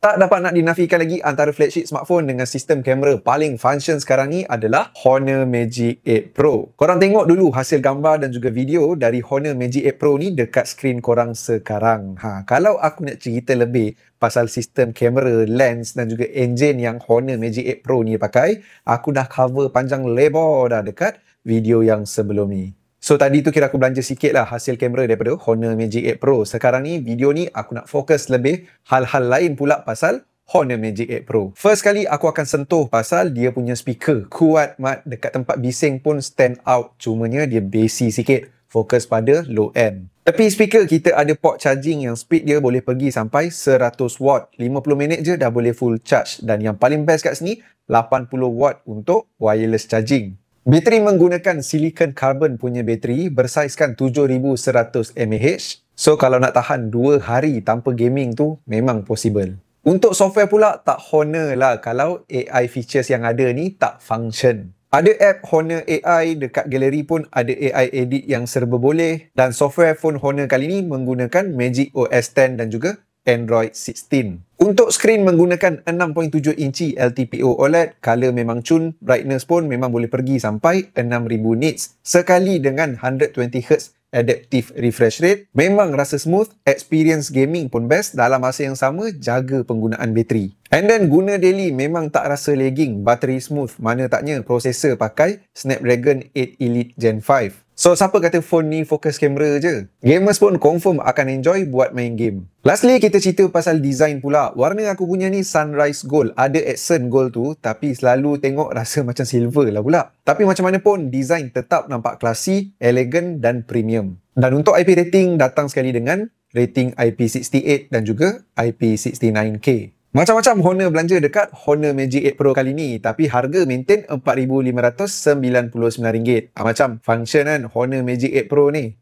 Tak dapat nak dinafikan lagi, antara flagship smartphone dengan sistem kamera paling function sekarang ni adalah Honor Magic 8 Pro. Korang tengok dulu hasil gambar dan juga video dari Honor Magic 8 Pro ni dekat skrin korang sekarang. Kalau aku nak cerita lebih pasal sistem kamera, lens dan juga engine yang Honor Magic 8 Pro ni pakai, aku dah cover panjang lebar dah dekat video yang sebelum ni. So tadi tu kira aku belanja sikit lah hasil kamera daripada Honor Magic 8 Pro. Sekarang ni video ni aku nak fokus lebih hal-hal lain pula pasal Honor Magic 8 Pro. First kali aku akan sentuh pasal dia punya speaker. Kuat mat, dekat tempat bising pun stand out. Cumanya dia basic sikit. Fokus pada low end. Tepi speaker kita ada port charging yang speed dia boleh pergi sampai 100 watt. 50 minit je dah boleh full charge. Dan yang paling best kat sini 80 watt untuk wireless charging. Bateri menggunakan silicon carbon punya bateri bersaizkan 7100 mAh. So kalau nak tahan 2 hari tanpa gaming tu memang possible. Untuk software pula tak Honor lah kalau AI features yang ada ni tak function. Ada app Honor AI, dekat galeri pun ada AI edit yang serba boleh, dan software phone Honor kali ni menggunakan Magic OS 10 dan juga Android 16. Untuk skrin menggunakan 6.7 inci LTPO OLED, color memang cun, brightness pun memang boleh pergi sampai 6000 nits sekali dengan 120Hz adaptive refresh rate. Memang rasa smooth, experience gaming pun best, dalam masa yang sama jaga penggunaan bateri. And then guna daily memang tak rasa lagging, bateri smooth, mana taknya prosesor pakai Snapdragon 8 Elite Gen 5. So, siapa kata phone ni fokus kamera je? Gamers pun confirm akan enjoy buat main game. Lastly, kita cerita pasal design pula. Warna aku punya ni Sunrise Gold. Ada accent gold tu, tapi selalu tengok rasa macam silver lah pula. Tapi macam mana pun, design tetap nampak classy, elegan dan premium. Dan untuk IP rating, datang sekali dengan rating IP68 dan juga IP69K. Macam-macam Honor belanja dekat Honor Magic 8 Pro kali ni, tapi harga maintain RM4,599. Macam function kan Honor Magic 8 Pro ni.